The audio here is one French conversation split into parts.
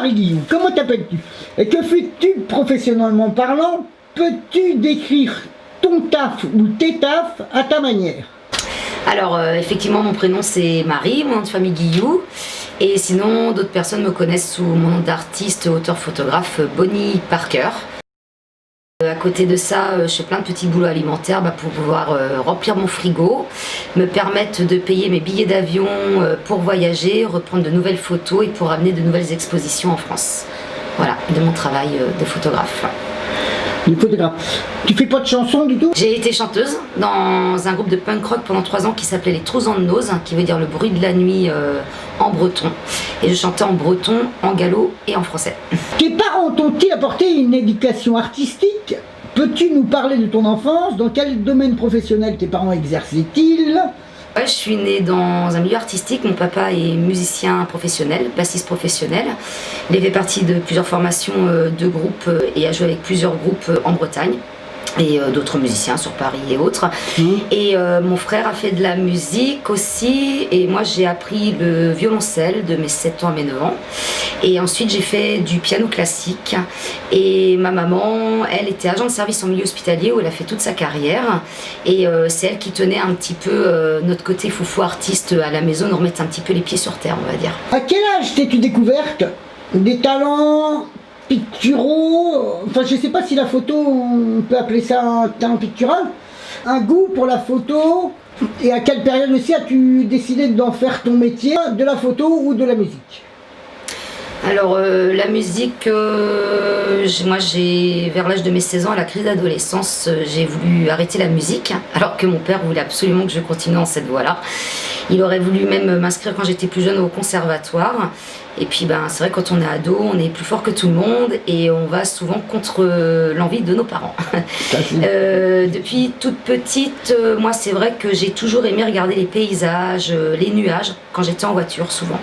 Marie Guillou, comment t'appelles-tu? Et que fais-tu professionnellement parlant? Peux-tu décrire ton taf ou tes tafs à ta manière? Alors effectivement mon prénom c'est Marie, mon nom de famille Guillou. Et sinon d'autres personnes me connaissent sous mon nom d'artiste, auteur, photographe Bonnie Parker. À côté de ça, je fais plein de petits boulots alimentaires pour pouvoir remplir mon frigo, me permettre de payer mes billets d'avion pour voyager, reprendre de nouvelles photos et pour amener de nouvelles expositions en France. Voilà, de mon travail de photographe. Le photographe. Tu fais pas de chansons du tout? J'ai été chanteuse dans un groupe de punk rock pendant 3 ans qui s'appelait les Trous en Nose, qui veut dire le bruit de la nuit en breton. Et je chantais en breton, en gallo et en français. Tes parents t'ont-ils apporté une éducation artistique? Peux-tu nous parler de ton enfance? Dans quel domaine professionnel tes parents exerçaient-ils? Ouais, je suis née dans un milieu artistique. Mon papa est musicien professionnel, bassiste professionnel. Il a fait partie de plusieurs formations de groupes et a joué avec plusieurs groupes en Bretagne et d'autres musiciens sur Paris et autres. Et mon frère a fait de la musique aussi et moi j'ai appris le violoncelle de mes 7 ans à mes 9 ans. Et ensuite j'ai fait du piano classique et ma maman, elle était agent de service en milieu hospitalier où elle a fait toute sa carrière et c'est elle qui tenait un petit peu notre côté foufou artiste à la maison, nous remettre un petit peu les pieds sur terre on va dire. À quel âge t'es-tu découverte des talents picturaux? Enfin je sais pas si la photo on peut appeler ça un talent pictural, un goût pour la photo, et à quelle période aussi as-tu décidé d'en faire ton métier, de la photo ou de la musique? Alors la musique, moi vers l'âge de mes 16 ans, à la crise d'adolescence, j'ai voulu arrêter la musique, alors que mon père voulait absolument que je continue dans cette voie-là. Il aurait voulu même m'inscrire quand j'étais plus jeune au conservatoire. Et puis c'est vrai quand on est ado, on est plus fort que tout le monde et on va souvent contre l'envie de nos parents. Depuis toute petite, moi c'est vrai que j'ai toujours aimé regarder les paysages, les nuages, quand j'étais en voiture souvent.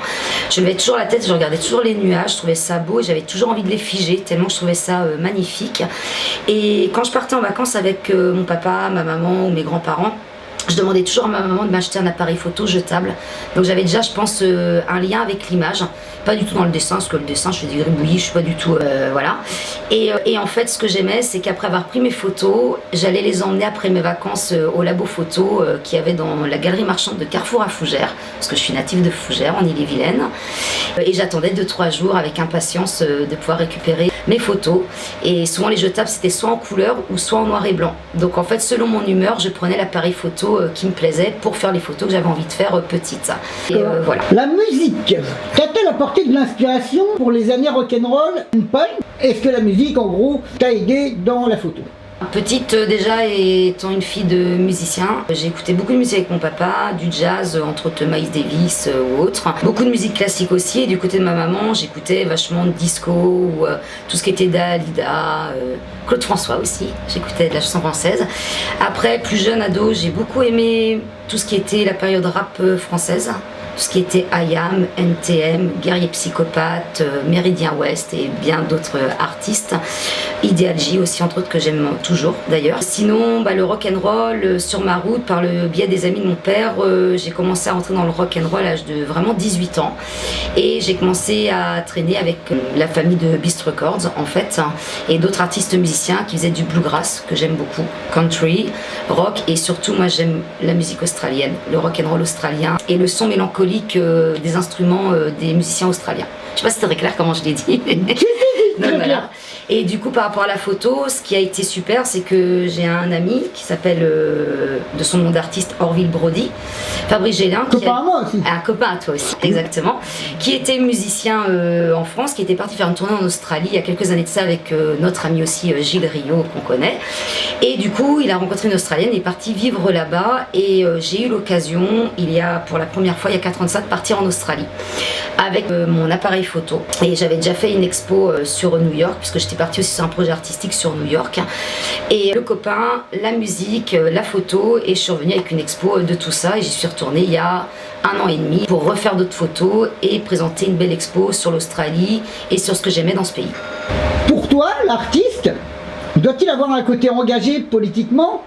Je levais toujours la tête, je regardais toujours les nuages, je trouvais ça beau et j'avais toujours envie de les figer, tellement je trouvais ça magnifique. Et quand je partais en vacances avec mon papa, ma maman ou mes grands-parents, je demandais toujours à ma maman de m'acheter un appareil photo jetable. Donc j'avais déjà, je pense, un lien avec l'image. Pas du tout dans le dessin, parce que le dessin, je fais des gribouillis, je suis pas du tout... voilà. Et en fait, ce que j'aimais, c'est qu'après avoir pris mes photos, j'allais les emmener après mes vacances au labo photo qu'il y avait dans la galerie marchande de Carrefour à Fougères, parce que je suis native de Fougères, en Ille-et-Vilaine. Et j'attendais 2-3 jours avec impatience de pouvoir récupérer mes photos. Et souvent, les jetables, c'était soit en couleur ou soit en noir et blanc. Donc en fait, selon mon humeur, je prenais l'appareil photo qui me plaisait pour faire les photos que j'avais envie de faire petites. Et voilà. La musique, t'a-t-elle apporté de l'inspiration pour les années rock'n'roll and punk? Est-ce que la musique, en gros, t'a aidé dans la photo? Petite déjà, étant une fille de musicien, j'ai écouté beaucoup de musique avec mon papa, du jazz, entre autres Miles Davis ou autre. Beaucoup de musique classique aussi, et du côté de ma maman, j'écoutais vachement de disco, ou tout ce qui était Dalida, Claude François aussi, j'écoutais de la chanson française. Après, plus jeune ado, j'ai beaucoup aimé tout ce qui était la période rap française. Tout ce qui était IAM, NTM, Guerrier Psychopathe, Méridien Ouest et bien d'autres artistes. Ideal J aussi entre autres que j'aime toujours d'ailleurs. Sinon le rock'n'roll sur ma route par le biais des amis de mon père, j'ai commencé à rentrer dans le rock'n'roll à l'âge de vraiment 18 ans et j'ai commencé à traîner avec la famille de Beast Records en fait et d'autres artistes musiciens qui faisaient du bluegrass que j'aime beaucoup, country, rock et surtout moi j'aime la musique australienne, le rock'n'roll australien et le son mélancolique des instruments des musiciens australiens. Je sais pas si c'est très clair comment je l'ai dit. Donc, voilà. Et du coup par rapport à la photo, ce qui a été super, c'est que j'ai un ami qui s'appelle de son nom d'artiste Orville Brody, Fabrice Gélin, copain à moi aussi. Un copain à toi aussi, exactement, qui était musicien en France, qui était parti faire une tournée en Australie il y a quelques années de ça avec notre ami aussi Gilles Rio qu'on connaît. Et du coup il a rencontré une Australienne, il est parti vivre là-bas et j'ai eu l'occasion, pour la première fois il y a 4 ans de ça, de partir en Australie avec mon appareil photo. Et j'avais déjà fait une expo sur New York, puisque j'étais partie aussi sur un projet artistique sur New York. Et le copain, la musique, la photo, et je suis revenue avec une expo de tout ça. Et j'y suis retournée il y a 1 an et demi pour refaire d'autres photos et présenter une belle expo sur l'Australie et sur ce que j'aimais dans ce pays. Pour toi, l'artiste, doit-il avoir un côté engagé politiquement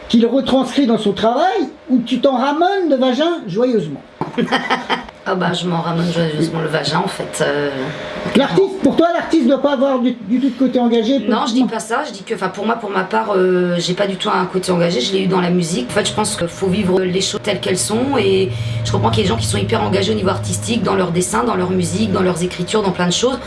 qu'il retranscrit dans son travail, ou tu t'en ramènes de vagin joyeusement? Ah bah je m'en ramène joyeusement le vagin en fait. L'artiste, pour toi, l'artiste doit pas avoir du tout de côté engagé? Non, je dis pas ça, je dis que pour moi, pour ma part, j'ai pas du tout un côté engagé, je l'ai eu dans la musique. En fait, je pense qu'il faut vivre les choses telles qu'elles sont et je comprends qu'il y a des gens qui sont hyper engagés au niveau artistique, dans leur dessin, dans leur musique, dans leurs écritures, dans plein de choses.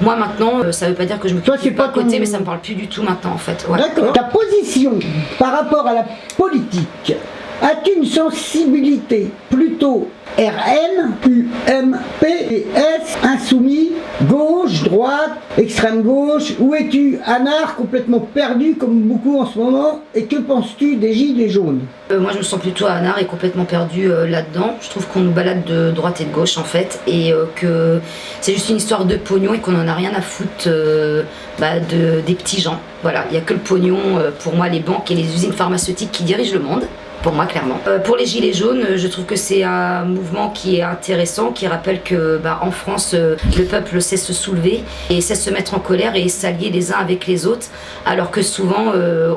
Moi maintenant, ça veut pas dire que je me toi, c'est pas à côté, mais ça me parle plus du tout maintenant en fait. Voilà. D'accord. Ta position par rapport à la politique, as-tu une sensibilité plutôt RN, UMP et S, insoumis, gauche, droite, extrême gauche, ou es-tu anard, complètement perdu comme beaucoup en ce moment, et que penses-tu des gilets jaunes? Moi je me sens plutôt anard et complètement perdu là-dedans. Je trouve qu'on nous balade de droite et de gauche en fait, et que c'est juste une histoire de pognon et qu'on en a rien à foutre des petits gens. Voilà, il n'y a que le pognon pour moi, les banques et les usines pharmaceutiques qui dirigent le monde. Pour moi, clairement. Pour les Gilets jaunes, je trouve que c'est un mouvement qui est intéressant, qui rappelle que en France, le peuple sait se soulever et sait se mettre en colère et s'allier les uns avec les autres, alors que souvent,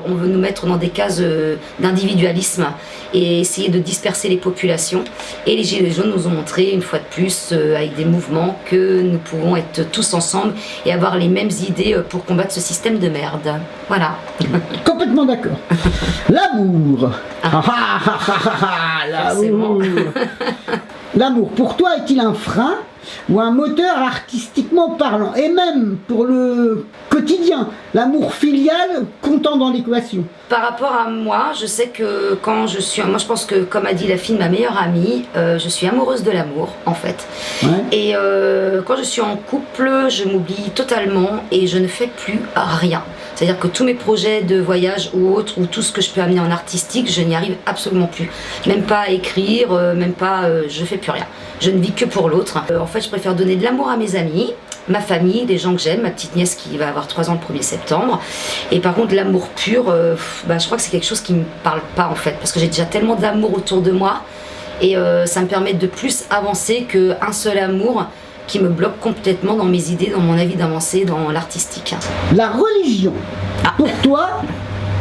on veut nous mettre dans des cases d'individualisme et essayer de disperser les populations. Et les Gilets jaunes nous ont montré, une fois de plus, avec des mouvements, que nous pouvons être tous ensemble et avoir les mêmes idées pour combattre ce système de merde. Voilà. Complètement d'accord. L'amour. L'amour. L'amour, pour toi, est-il un frein ou un moteur artistiquement parlant? Et même pour le quotidien, l'amour filial comptant dans l'équation? Par rapport à moi, je sais que quand je suis... Moi, je pense que, comme a dit la fille de ma meilleure amie, je suis amoureuse de l'amour, en fait. Ouais. Et quand je suis en couple, je m'oublie totalement et je ne fais plus rien. C'est-à-dire que tous mes projets de voyage ou autres, ou tout ce que je peux amener en artistique, je n'y arrive absolument plus. Même pas à écrire, même pas... je fais plus rien. Je ne vis que pour l'autre. En fait, je préfère donner de l'amour à mes amis, ma famille, les gens que j'aime, ma petite nièce qui va avoir 3 ans le 1er septembre. Et par contre, l'amour pur, je crois que c'est quelque chose qui ne me parle pas en fait, parce que j'ai déjà tellement d'amour autour de moi et ça me permet de plus avancer qu'un seul amour qui me bloque complètement dans mes idées, dans mon avis d'avancer, dans l'artistique. La religion, pour toi,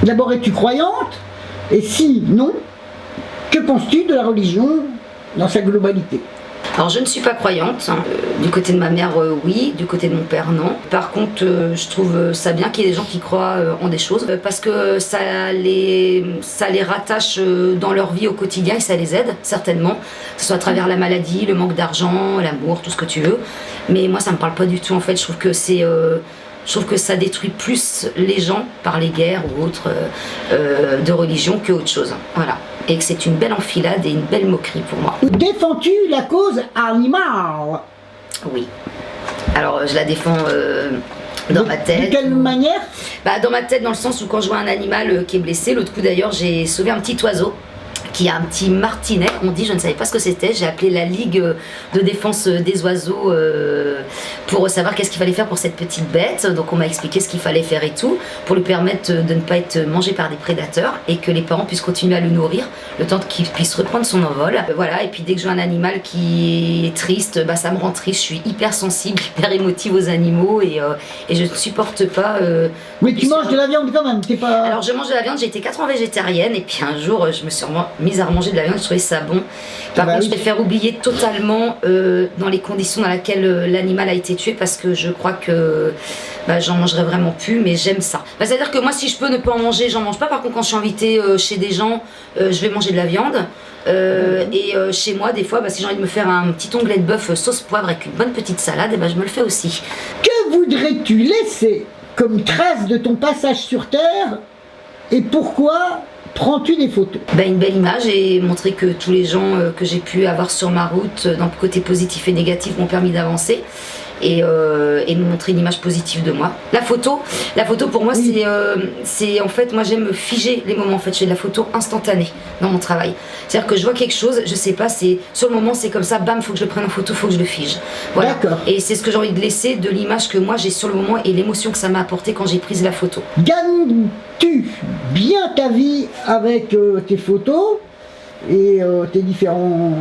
d'abord es-tu croyante? Et si non, que penses-tu de la religion dans sa globalité? Alors je ne suis pas croyante, du côté de ma mère oui, du côté de mon père non. Par contre je trouve ça bien qu'il y ait des gens qui croient en des choses parce que ça les rattache dans leur vie au quotidien et ça les aide certainement, que ce soit à travers la maladie, le manque d'argent, l'amour, tout ce que tu veux. Mais moi ça me parle pas du tout en fait, je trouve que c'est... Je trouve que ça détruit plus les gens par les guerres ou autres de religion que autre chose. Voilà. Et que c'est une belle enfilade et une belle moquerie pour moi. Défends-tu la cause animale? Oui. Alors je la défends dans ma tête. De quelle manière? Dans ma tête, dans le sens où quand je vois un animal qui est blessé, l'autre coup d'ailleurs j'ai sauvé un petit oiseau qui a un petit martinet, on dit, je ne savais pas ce que c'était, j'ai appelé la Ligue de défense des oiseaux pour savoir qu'est-ce qu'il fallait faire pour cette petite bête, donc on m'a expliqué ce qu'il fallait faire et tout, pour lui permettre de ne pas être mangé par des prédateurs et que les parents puissent continuer à le nourrir, le temps qu'il puisse reprendre son envol. Voilà, et puis dès que je vois un animal qui est triste, ça me rend triste, je suis hyper sensible, hyper émotive aux animaux et je ne supporte pas... Mais tu manges de la viande quand même, t'es pas... Alors je mange de la viande, j'ai été 4 ans végétarienne et puis un jour je me suis mise à manger de la viande, je trouvais ça bon. Par contre, je préfère oublier totalement dans les conditions dans lesquelles l'animal a été tué parce que je crois que j'en mangerai vraiment plus, mais j'aime ça. C'est-à-dire que moi, si je peux ne pas en manger, j'en mange pas. Par contre, quand je suis invitée chez des gens, je vais manger de la viande. Et chez moi, des fois, si j'ai envie de me faire un petit onglet de bœuf sauce poivre avec une bonne petite salade, je me le fais aussi. Que voudrais-tu laisser comme trace de ton passage sur Terre et pourquoi prends-tu des photos? Une belle image et montrer que tous les gens que j'ai pu avoir sur ma route, dans le côté positif et négatif, m'ont permis d'avancer. Et de montrer une image positive de moi. La photo pour moi, c'est en fait, moi j'aime figer les moments. En fait, je fais de la photo instantanée dans mon travail. C'est-à-dire que je vois quelque chose, je sais pas, c'est sur le moment, c'est comme ça, bam, faut que je le prenne en photo, faut que je le fige. Voilà. Et c'est ce que j'ai envie de laisser de l'image que moi j'ai sur le moment et l'émotion que ça m'a apporté quand j'ai pris la photo. Gagnes-tu bien ta vie avec tes photos et tes différents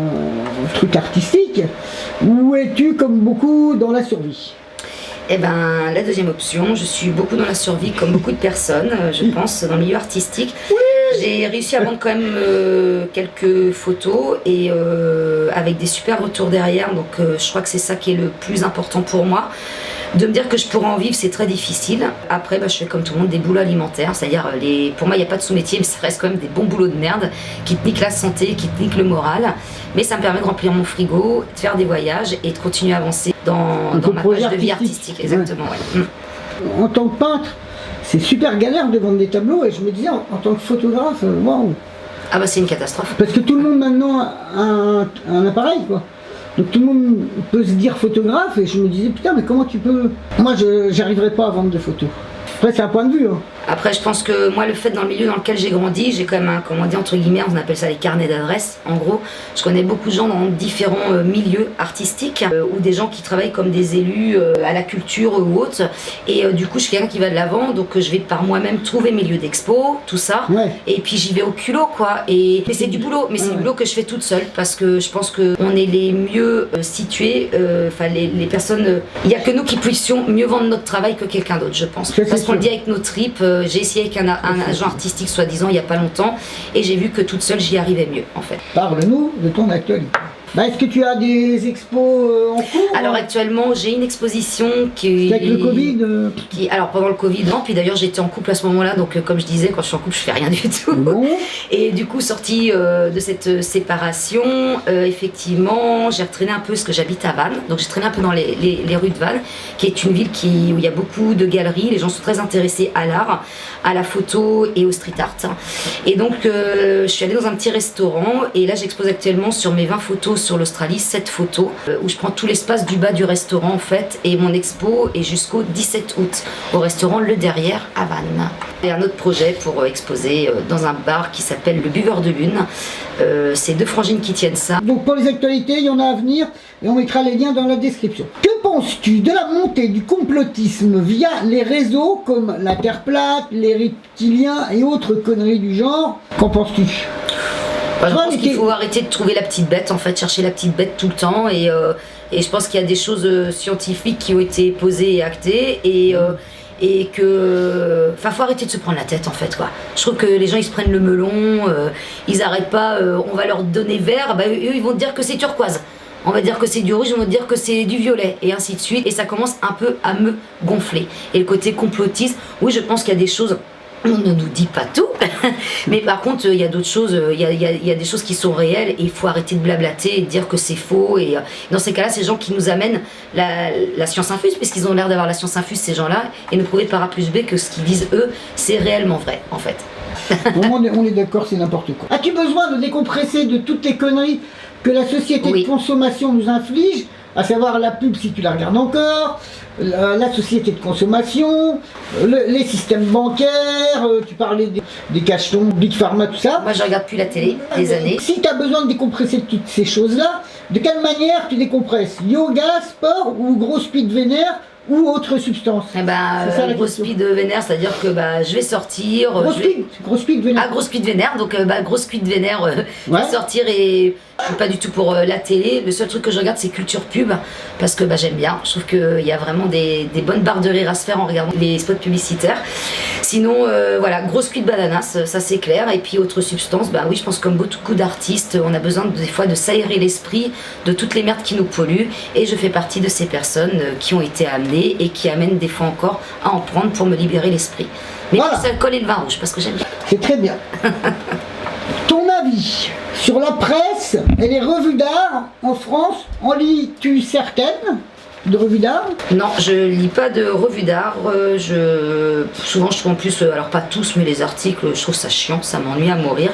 trucs artistiques, ou es-tu comme beaucoup dans la survie? La deuxième option, je suis beaucoup dans la survie comme beaucoup de personnes, je pense, dans le milieu artistique. Oui. J'ai réussi à vendre quand même quelques photos et avec des super retours derrière, donc je crois que c'est ça qui est le plus important pour moi. De me dire que je pourrais en vivre, c'est très difficile. Après, je fais comme tout le monde des boulots alimentaires, c'est-à-dire pour moi il n'y a pas de sous-métier, mais ça reste quand même des bons boulots de merde qui te niquent la santé, qui te niquent le moral, mais ça me permet de remplir mon frigo, de faire des voyages et de continuer à avancer dans ma page de vie artistique. Exactement, ouais. En tant que peintre, c'est super galère de vendre des tableaux et je me disais en tant que photographe, waouh. Ah bah c'est une catastrophe. Parce que tout le monde maintenant a un appareil quoi. Donc tout le monde peut se dire photographe et je me disais putain mais comment tu peux... Moi j'arriverais pas à vendre de photos. Après c'est un point de vue. Hein. Après je pense que moi le fait dans le milieu dans lequel j'ai grandi, j'ai quand même un, comment on dit entre guillemets, on appelle ça les carnets d'adresses. En gros, je connais beaucoup de gens dans différents milieux artistiques ou des gens qui travaillent comme des élus à la culture ou autres. Et du coup je suis quelqu'un qui va de l'avant, donc je vais par moi-même trouver mes lieux d'expo, tout ça. Ouais. Et puis j'y vais au culot quoi. Mais c'est du boulot, mais c'est du boulot que je fais toute seule parce que je pense qu'on est les mieux situés, enfin les personnes, il n'y a que nous qui puissions mieux vendre notre travail que quelqu'un d'autre je pense. Parce qu'on le dit avec nos tripes. J'ai essayé avec un agent artistique soi-disant il n'y a pas longtemps et j'ai vu que toute seule j'y arrivais mieux en fait. Parle-nous de ton actualité. Est-ce que tu as des expos en cours? Alors actuellement j'ai une exposition qui... Avec le Covid Alors pendant le Covid non, puis d'ailleurs j'étais en couple à ce moment-là, donc comme je disais quand je suis en couple je fais rien du tout. Bon. Et du coup sortie de cette séparation, effectivement j'ai retraîné un peu parce que j'habite à Vannes, donc j'ai traîné un peu dans les rues de Vannes, qui est une ville où il y a beaucoup de galeries, les gens sont très intéressés à l'art, à la photo et au street art. Et donc je suis allée dans un petit restaurant et là j'expose actuellement sur mes 20 photos sur l'Australie, 7 photos où je prends tout l'espace du bas du restaurant en fait, et mon expo est jusqu'au 17 août au restaurant Le Derrière à Vannes. Et un autre projet pour exposer dans un bar qui s'appelle Le Buveur de Lune. C'est deux frangines qui tiennent ça. Donc pour les actualités, il y en a à venir et on mettra les liens dans la description. Que penses-tu de la montée du complotisme via les réseaux comme la Terre plate, les reptiliens et autres conneries du genre? Qu'en penses-tu? Je pense qu'il faut arrêter de trouver la petite bête, en fait, chercher la petite bête tout le temps. Et je pense qu'il y a des choses scientifiques qui ont été posées et actées. Et que... Enfin, faut arrêter de se prendre la tête, en fait, quoi. Je trouve que les gens, ils se prennent le melon, ils arrêtent pas, on va leur donner vert, eux, ils vont te dire que c'est turquoise. On va dire que c'est du rouge, on va dire que c'est du violet, et ainsi de suite. Et ça commence un peu à me gonfler. Et le côté complotiste, oui, je pense qu'il y a des choses... On ne nous dit pas tout, mais par contre il y a d'autres choses, il y a des choses qui sont réelles et il faut arrêter de blablater et de dire que c'est faux. Et dans ces cas-là, ces gens qui nous amènent la science infuse, puisqu'ils ont l'air d'avoir la science infuse ces gens-là, et nous prouver par A plus B que ce qu'ils disent eux, c'est réellement vrai en fait. On est d'accord, c'est n'importe quoi. As-tu besoin de décompresser de toutes les conneries que la société de consommation nous inflige, à savoir la pub si tu la regardes encore, la société de consommation, les systèmes bancaires, tu parlais des cachetons, Big Pharma, tout ça. Moi je regarde plus la télé des années. Si tu as besoin de décompresser de toutes ces choses-là, de quelle manière tu décompresses? Yoga, sport ou gros speed vénère ou autre substance? Gros speed vénère, c'est-à-dire que je vais sortir. Gros speed vénère. Ah, gros speed vénère, donc gros speed vénère, je vais sortir et je suis pas du tout pour la télé. Le seul truc que je regarde c'est Culture Pub, parce que j'aime bien. Je trouve qu'il y a vraiment des bonnes barres de rire à se faire en regardant les spots publicitaires. Sinon, voilà, gros speed bananas, ça c'est clair. Et puis autre substance, oui, je pense comme beaucoup d'artistes, on a besoin des fois de s'aérer l'esprit de toutes les merdes qui nous polluent. Et je fais partie de ces personnes qui ont été amenées et qui amènent des fois encore à en prendre pour me libérer l'esprit. Mais voilà. Plus l'alcool et le vin rouge, parce que j'aime bien. C'est très bien. Ton avis sur la presse et les revues d'art en France, en lis-tu certaines de revues d'art? Non, je lis pas de revues d'art. Souvent, je trouve en plus, alors pas tous, mais les articles, je trouve ça chiant, ça m'ennuie à mourir.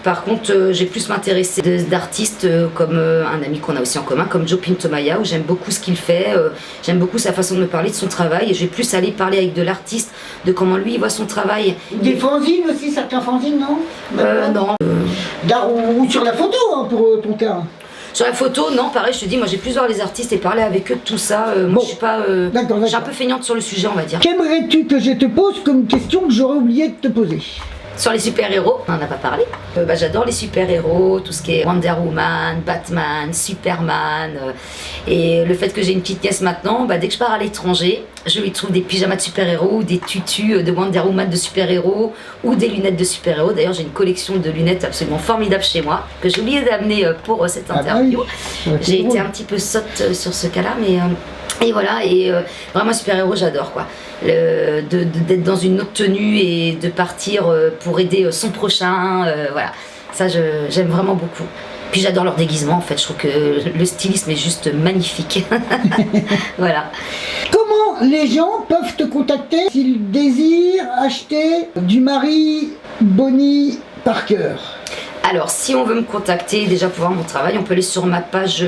Par contre, j'ai plus m'intéresser d'artistes comme un ami qu'on a aussi en commun, comme Joe Pintomaya, où j'aime beaucoup ce qu'il fait, j'aime beaucoup sa façon de me parler de son travail, et je vais plus aller parler avec de l'artiste, de comment lui il voit son travail. Des fanzines aussi, certains fanzines, non? Non. D'art ou sur la photo, hein, pour ton cas. Sur la photo, non, pareil, je te dis, moi j'ai plus voir les artistes et parler avec eux de tout ça. Moi je suis pas. Je suis un peu feignante sur le sujet, on va dire. Qu'aimerais-tu que je te pose comme question que j'aurais oublié de te poser? Sur les super-héros, on n'en a pas parlé. J'adore les super-héros, tout ce qui est Wonder Woman, Batman, Superman. Et le fait que j'ai une petite nièce maintenant, dès que je pars à l'étranger, je lui trouve des pyjamas de super-héros, des tutus de Wonder Woman de super-héros ou des lunettes de super-héros. D'ailleurs, j'ai une collection de lunettes absolument formidable chez moi que j'ai oublié d'amener pour cette interview. J'ai été un petit peu sotte sur ce cas-là, mais... Et voilà, et vraiment super-héros, j'adore quoi. D'être dans une autre tenue et de partir pour aider son prochain, voilà. Ça, j'aime vraiment beaucoup. Puis j'adore leur déguisement en fait, je trouve que le stylisme est juste magnifique. Voilà. Comment les gens peuvent te contacter s'ils désirent acheter du Marie Bonnie Parker? Alors, si on veut me contacter, déjà pour voir mon travail, on peut aller sur ma page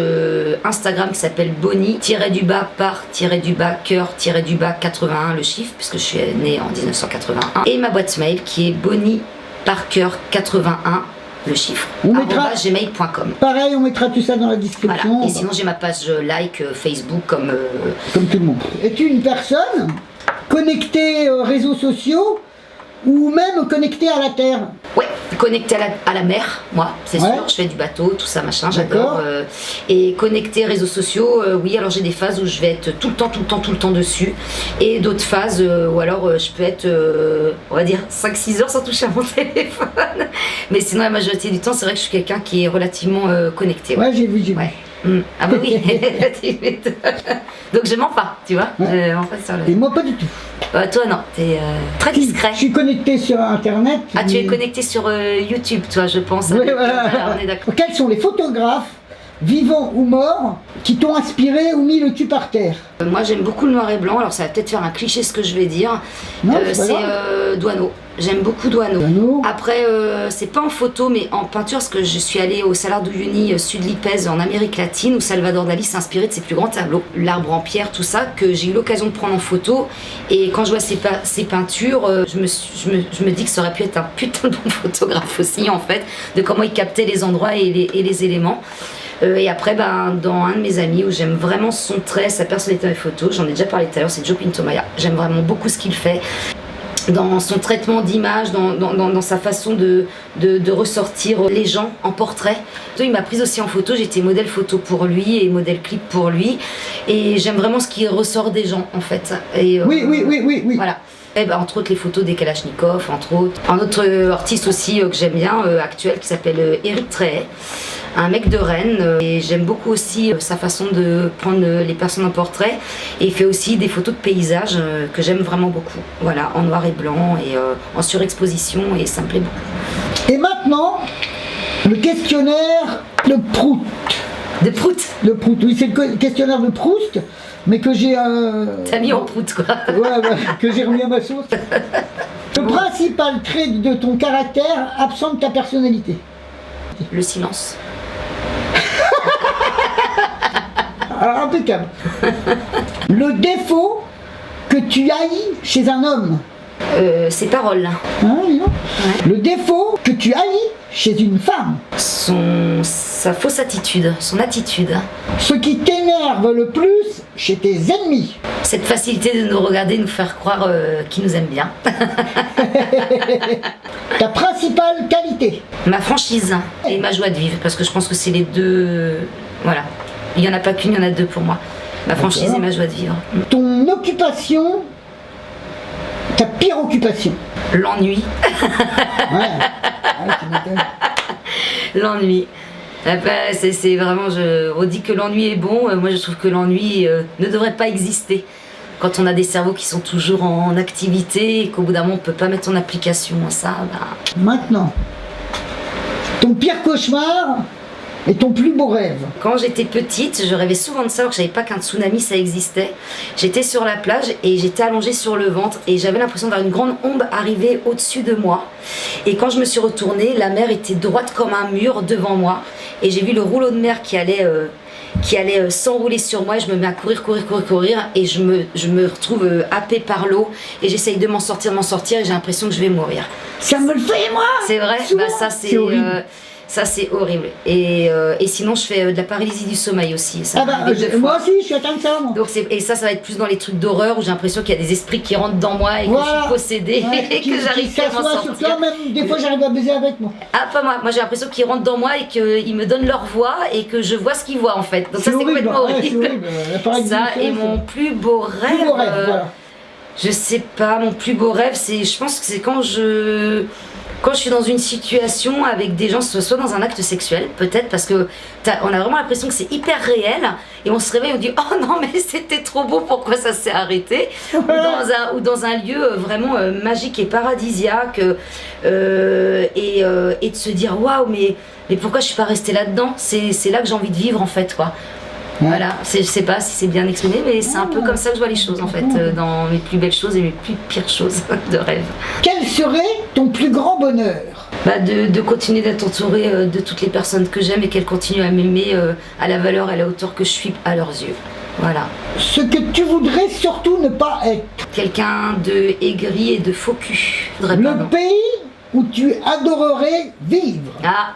Instagram qui s'appelle Bonnie-par-cœur-81, le chiffre, puisque je suis née en 1981. Et ma boîte mail qui est bonnieparcœur81, le chiffre, gmail.com. Pareil, on mettra tout ça dans la description. Voilà. Et sinon, j'ai ma page like Facebook comme tout le monde. Es-tu une personne connectée aux réseaux sociaux ou même connectée à la Terre? Ouais, connecté à la mer, moi, c'est sûr, je fais du bateau, tout ça, machin, j'adore. Et connecté réseaux sociaux, oui, alors j'ai des phases où je vais être tout le temps dessus. Et d'autres phases où alors je peux être, on va dire, 5-6 heures sans toucher à mon téléphone. Mais sinon, la majorité du temps, c'est vrai que je suis quelqu'un qui est relativement connecté. Ouais, j'ai vu. Ouais. Ah bah oui. Donc je mens pas, tu vois. Ouais. Et moi pas du tout. Toi non, t'es très discret. Je suis connecté sur internet. Ah, tu es connecté sur YouTube, toi, je pense. Oui, voilà. On est d'accord. Quels sont les photographes, vivants ou morts, qui t'ont inspiré ou mis le cul par terre? Moi j'aime beaucoup le noir et blanc, alors ça va peut-être faire un cliché ce que je vais dire. C'est Doisneau. J'aime beaucoup Doisneau. Après, c'est pas en photo mais en peinture, parce que je suis allée au Salar d'Uyuni Sud Lipez en Amérique latine où Salvador Dali s'est inspiré de ses plus grands tableaux, l'arbre en pierre, tout ça, que j'ai eu l'occasion de prendre en photo. Et quand je vois ses peintures, je me dis que ça aurait pu être un putain de bon photographe aussi en fait, de comment il captait les endroits et les éléments. Et après, dans un de mes amis où j'aime vraiment son trait, sa personnalité des photos, j'en ai déjà parlé tout à l'heure, c'est Joe Pinto-Maya. J'aime vraiment beaucoup ce qu'il fait. Dans son traitement d'image, dans sa façon de ressortir les gens en portrait. Il m'a prise aussi en photo, j'étais modèle photo pour lui et modèle clip pour lui. Et j'aime vraiment ce qui ressort des gens en fait. Et, oui. Voilà. Et entre autres les photos des Kalachnikov, entre autres. Un autre artiste aussi que j'aime bien, actuel, qui s'appelle Éric Trehet, un mec de Rennes. Et j'aime beaucoup aussi sa façon de prendre les personnes en portrait. Et il fait aussi des photos de paysages que j'aime vraiment beaucoup. Voilà, en noir et blanc et en surexposition, et ça me plaît beaucoup. Et maintenant, le questionnaire de Proust. De Proust? Le Proust, oui, c'est le questionnaire de Proust. Mais que j'ai... T'as mis en prout quoi. Ouais, que j'ai remis à ma sauce. Le principal trait de ton caractère absent de ta personnalité? Le silence. Alors, impeccable. Le défaut que tu haïs chez un homme? Ses paroles là. Ah, oui, non. Ouais. Le défaut que tu haïs chez une femme? Sa fausse attitude, son attitude. Ce qui t'énerve le plus chez tes ennemis? Cette facilité de nous regarder, nous faire croire qu'ils nous aiment bien. Ta principale qualité? Ma franchise et ma joie de vivre, parce que je pense que c'est les deux. Voilà. Il n'y en a pas qu'une, il y en a deux pour moi. Ma franchise et ma joie de vivre. Ton occupation, ta pire occupation? L'ennui. L'ennui. C'est vraiment, on dit que l'ennui est bon, moi je trouve que l'ennui ne devrait pas exister. Quand on a des cerveaux qui sont toujours en activité et qu'au bout d'un moment on ne peut pas mettre en application ça. Maintenant, ton pire cauchemar et ton plus beau rêve? Quand j'étais petite, je rêvais souvent de ça, alors que je savais pas qu'un tsunami ça existait. J'étais sur la plage et j'étais allongée sur le ventre et j'avais l'impression d'avoir une grande ombre arriver au-dessus de moi. Et quand je me suis retournée, la mer était droite comme un mur devant moi et j'ai vu le rouleau de mer qui allait s'enrouler sur moi et je me mets à courir et je me retrouve happée par l'eau et j'essaye de m'en sortir et j'ai l'impression que je vais mourir. Ça me le fait moi. C'est vrai. Souvent. Ça c'est Ça, c'est horrible. Et sinon, je fais de la paralysie du sommeil aussi. Ça moi aussi, je suis atteinte de ça, moi. Donc et ça va être plus dans les trucs d'horreur où j'ai l'impression qu'il y a des esprits qui rentrent dans moi et que je suis possédée et que j'arrive pas à m'en sortir. Sur toi, même des fois, j'arrive à baiser avec moi. Ah, pas moi. Moi, j'ai l'impression qu'ils rentrent dans moi et qu'ils me donnent leur voix et que je vois ce qu'ils voient en fait. Donc ça, c'est complètement horrible. Ça, et mon plus beau rêve. Voilà. Je sais pas, mon plus beau rêve, je pense que c'est quand je suis dans une situation avec des gens, soit dans un acte sexuel, peut-être, parce que on a vraiment l'impression que c'est hyper réel, et on se réveille, on dit oh non mais c'était trop beau, pourquoi ça s'est arrêté, ou dans un lieu vraiment magique et paradisiaque, et de se dire waouh mais pourquoi je suis pas restée là-dedans, c'est là que j'ai envie de vivre en fait quoi. Voilà, je sais pas si c'est bien exprimé, mais c'est un peu comme ça que je vois les choses en fait, dans mes plus belles choses et mes plus pires choses de rêve. Quel serait ton plus grand bonheur? De continuer d'être entourée de toutes les personnes que j'aime et qu'elles continuent à m'aimer à la valeur et à la hauteur que je suis à leurs yeux. Voilà. Ce que tu voudrais surtout ne pas être? Quelqu'un de aigri et de faux cul. Le pays où tu adorerais vivre? Ah,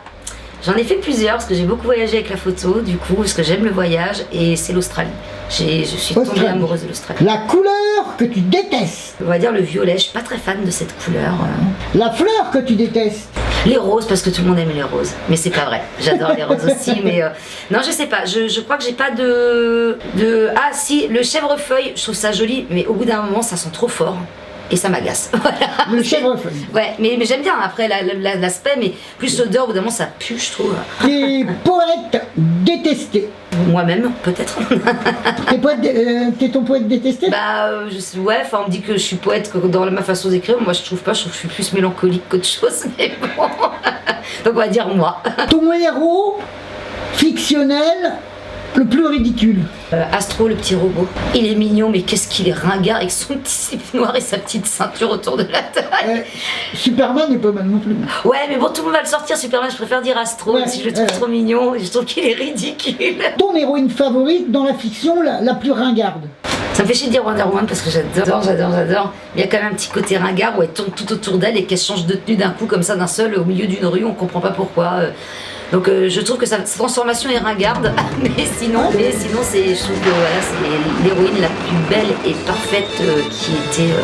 j'en ai fait plusieurs parce que j'ai beaucoup voyagé avec la photo, du coup, parce que j'aime le voyage, et c'est l'Australie. Je suis tombée amoureuse de l'Australie. La couleur que tu détestes? On va dire le violet, je suis pas très fan de cette couleur. La fleur que tu détestes? Les roses, parce que tout le monde aime les roses. Mais c'est pas vrai, j'adore les roses aussi, mais non, je sais pas, je crois que j'ai pas Ah si, le chèvrefeuille, je trouve ça joli, mais au bout d'un moment, ça sent trop fort. Et ça m'agace. Voilà. Le chèvrefeuille. Ouais, mais j'aime bien après l'aspect, mais plus l'odeur, au bout d'un moment, ça pue, je trouve. Les poètes détestés? Moi-même, peut-être. T'es ton poète détesté? Ouais, enfin, on me dit que je suis poète dans ma façon d'écrire. Moi, je trouve que je suis plus mélancolique qu'autre chose, mais bon. Donc, on va dire moi. Ton héros fictionnel le plus ridicule? Astro, le petit robot. Il est mignon, mais qu'est-ce qu'il est ringard avec son petit slip noir et sa petite ceinture autour de la taille. Superman n'est pas mal non plus. Ouais, mais bon, tout le monde va le sortir, Superman, je préfère dire Astro, si je le trouve trop mignon, je trouve qu'il est ridicule. Ton héroïne favorite dans la fiction la plus ringarde? Ça me fait chier de dire Wonder Woman parce que j'adore. Mais il y a quand même un petit côté ringard où elle tourne tout autour d'elle et qu'elle change de tenue d'un coup comme ça, d'un seul, au milieu d'une rue, on comprend pas pourquoi. Donc je trouve que sa transformation est ringarde, mais sinon je trouve que voilà, c'est l'héroïne la plus belle et parfaite qui était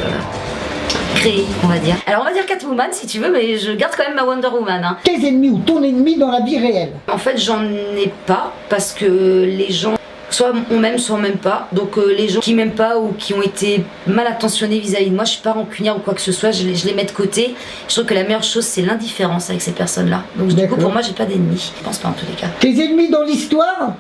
créée, on va dire. Alors on va dire Catwoman si tu veux, mais je garde quand même ma Wonder Woman. Hein. Tes ennemis ou ton ennemi dans la vie réelle? En fait j'en ai pas parce que les gens soit on m'aime, soit on m'aime pas. Donc les gens qui m'aiment pas ou qui ont été mal intentionnés vis-à-vis de moi, je suis pas rancunière ou quoi que ce soit, je les mets de côté. Je trouve que la meilleure chose c'est l'indifférence avec ces personnes-là. Donc du coup pour moi j'ai pas d'ennemis, je pense pas en tous les cas. Tes ennemis dans l'histoire?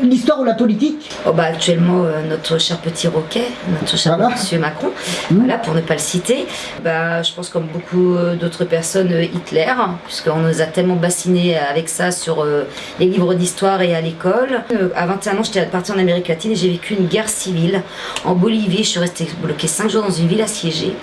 L'histoire ou la politique? Actuellement notre cher petit Roquet, notre cher monsieur Macron, voilà, pour ne pas le citer. Je pense comme beaucoup d'autres personnes, Hitler, puisqu'on nous a tellement bassinés avec ça sur les livres d'histoire et à l'école. À 21 ans, j'étais partie en Amérique latine et j'ai vécu une guerre civile en Bolivie. Je suis restée bloquée 5 jours dans une ville assiégée.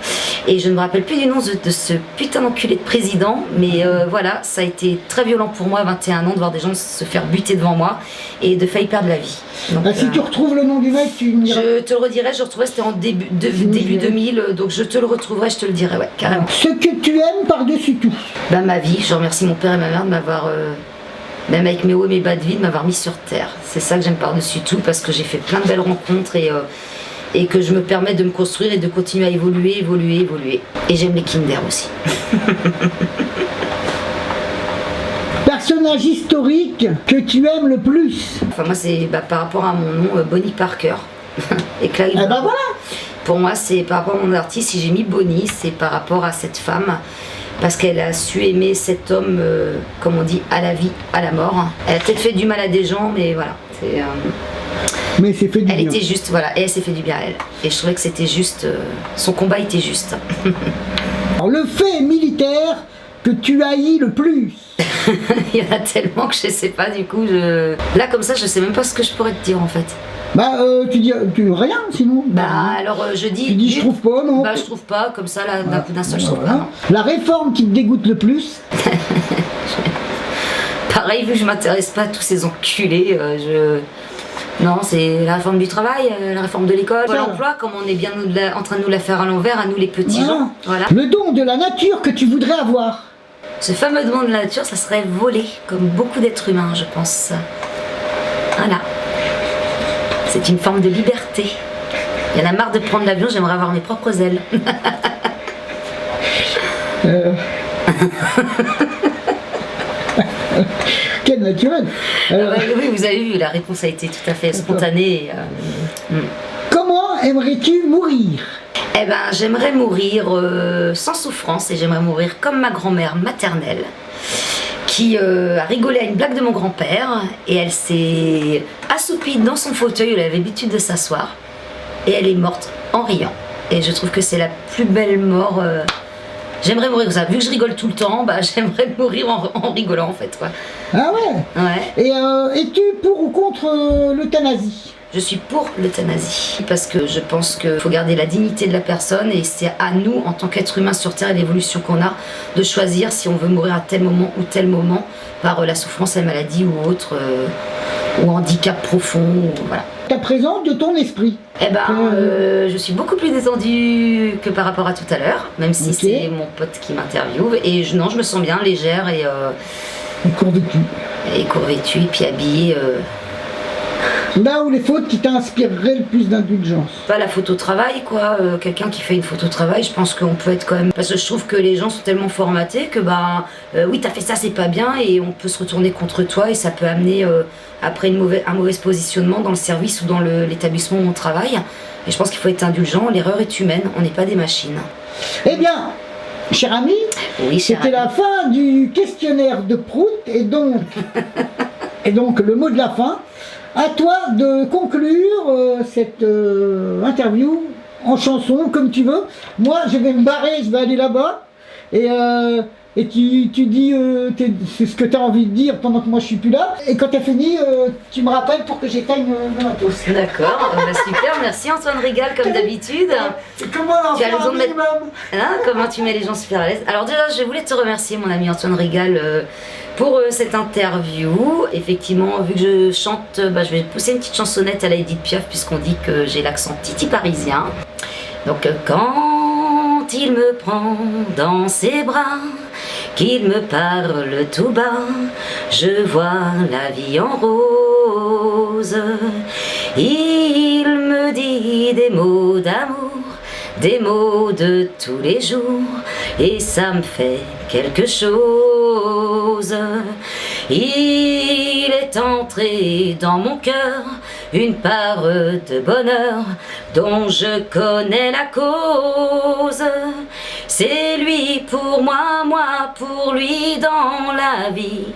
Et je ne me rappelle plus du nom de ce putain d'enculé de président, mais voilà, ça a été très violent pour moi à 21 ans de voir des gens se faire buter devant moi et de failli perdre la vie. Donc, si tu retrouves le nom du mec, tu me diras. Je te le redirai, je retrouverai, c'était en début 2000, donc je te le retrouverai, je te le dirai, ouais, carrément. Ce que tu aimes par-dessus tout? Ma vie, je remercie mon père et ma mère de m'avoir, même avec mes hauts et mes bas de vie, de m'avoir mis sur terre. C'est ça que j'aime par-dessus tout, parce que j'ai fait plein de belles rencontres et que je me permets de me construire et de continuer à évoluer. Et j'aime les Kinder aussi. Personnage historique que tu aimes le plus? Enfin moi c'est par rapport à mon nom, Bonnie Parker. Et Clyde. Voilà. Pour moi c'est par rapport à mon artiste, si j'ai mis Bonnie, c'est par rapport à cette femme. Parce qu'elle a su aimer cet homme, comme on dit, à la vie, à la mort. Elle a peut-être fait du mal à des gens, mais voilà. Mais c'est fait du bien. Elle était juste, voilà, et elle s'est fait du bien à elle. Et je trouvais que c'était juste, son combat était juste. Alors, le fait militaire que tu haïs le plus? Il y en a tellement que je sais pas, du coup, là comme ça, je sais même pas ce que je pourrais te dire en fait. Tu dis rien sinon? Alors je dis. Tu dis je trouve pas, non? Je trouve pas, comme ça, là, d'un coup d'un seul, je trouve pas. Non. La réforme qui te dégoûte le plus? Pareil, vu que je m'intéresse pas à tous ces enculés, non, c'est la réforme du travail, la réforme de l'école, l'emploi, comme on est bien en train de nous la faire à l'envers, à nous les petits gens. Voilà. Le don de la nature que tu voudrais avoir? ce fameux don de la nature, ça serait voler, comme beaucoup d'êtres humains, je pense. Voilà. C'est une forme de liberté. Il y en a marre de prendre l'avion, j'aimerais avoir mes propres ailes. Quel naturel. Oui, vous avez vu, la réponse a été tout à fait spontanée. Comment aimerais-tu mourir? Eh ben, j'aimerais mourir sans souffrance et j'aimerais mourir comme ma grand-mère maternelle qui a rigolé à une blague de mon grand-père et elle s'est assoupie dans son fauteuil où elle avait l'habitude de s'asseoir et elle est morte en riant. Et je trouve que c'est la plus belle mort. J'aimerais mourir comme ça. Vu que je rigole tout le temps, bah, j'aimerais mourir en rigolant en fait. Quoi. Ah ouais? Ouais. Et es-tu pour ou contre l'euthanasie? Je suis pour l'euthanasie parce que je pense qu'il faut garder la dignité de la personne et c'est à nous, en tant qu'être humain sur Terre et l'évolution qu'on a, de choisir si on veut mourir à tel moment ou tel moment par la souffrance, la maladie ou autre, ou handicap profond, voilà. Ta présence de ton esprit? Eh ben, je suis beaucoup plus détendue que par rapport à tout à l'heure, même si c'est mon pote qui m'interviewe. Et non, je me sens bien légère et court-vêtue. Et court-vêtue et puis habillée. Là où les fautes qui t'inspireraient le plus d'indulgence? Pas la photo travail quoi, quelqu'un qui fait une photo travail, je pense qu'on peut être quand même... Parce que je trouve que les gens sont tellement formatés que bah oui t'as fait ça c'est pas bien et on peut se retourner contre toi et ça peut amener après un mauvais positionnement dans le service ou dans l'établissement où on travaille. Et je pense qu'il faut être indulgent, l'erreur est humaine, on n'est pas des machines. Eh bien, cher ami, oui, c'était la fin du questionnaire de Prout et donc le mot de la fin. À toi de conclure cette interview en chanson, comme tu veux. Moi, je vais me barrer, je vais aller là-bas. Et tu dis c'est ce que tu as envie de dire pendant que moi je suis plus là. Et quand tu as fini, tu me rappelles pour que j'éteigne le matos. D'accord, bah super, merci Antoine Régal comme d'habitude. Comment tu as raison de mettre... comment tu mets les gens super à l'aise. Alors déjà, je voulais te remercier mon ami Antoine Régal pour cette interview. Effectivement, vu que je chante, bah, je vais pousser une petite chansonnette à la Edith Piaf puisqu'on dit que j'ai l'accent titi parisien. Donc quand il me prend dans ses bras, qu'il me parle tout bas, je vois la vie en rose. Il me dit des mots d'amour, des mots de tous les jours, et ça me fait quelque chose. Il est entré dans mon cœur une part de bonheur dont je connais la cause. C'est lui pour moi, moi pour lui dans la vie.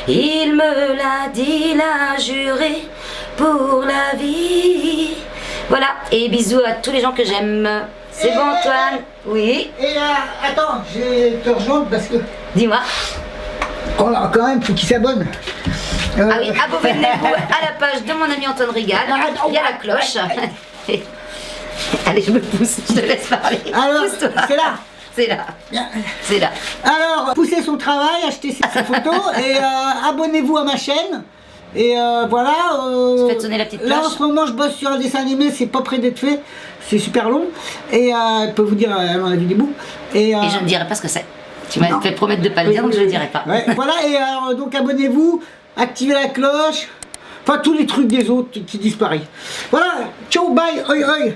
Il me l'a dit, l'a juré pour la vie. Voilà, et bisous à tous les gens que j'aime. C'est bon Antoine? Oui. Et attends, je vais te rejoindre parce que... Dis-moi. Oh là, quand même, faut qu'il s'abonne. Ah oui, abonnez-vous à la page de mon ami Antoine Régal. Il y a la cloche. Allez, je me pousse, je te laisse parler. Alors, c'est là. C'est là. C'est là. Alors, poussez son travail, achetez ses photos et abonnez-vous à ma chaîne. Et voilà. Faites sonner la petite cloche. Là, en ce moment, je bosse sur un dessin animé, c'est pas près d'être fait. C'est super long. Et je peux vous dire, elle en a vu des bouts. Et je ne dirai pas ce que c'est. Tu m'as fait promettre de ne pas le dire, donc je ne le dirai pas. Ouais, voilà, et alors, donc abonnez-vous, activez la cloche. Enfin, tous les trucs des autres qui disparaissent. Voilà, ciao, bye, oi, oi.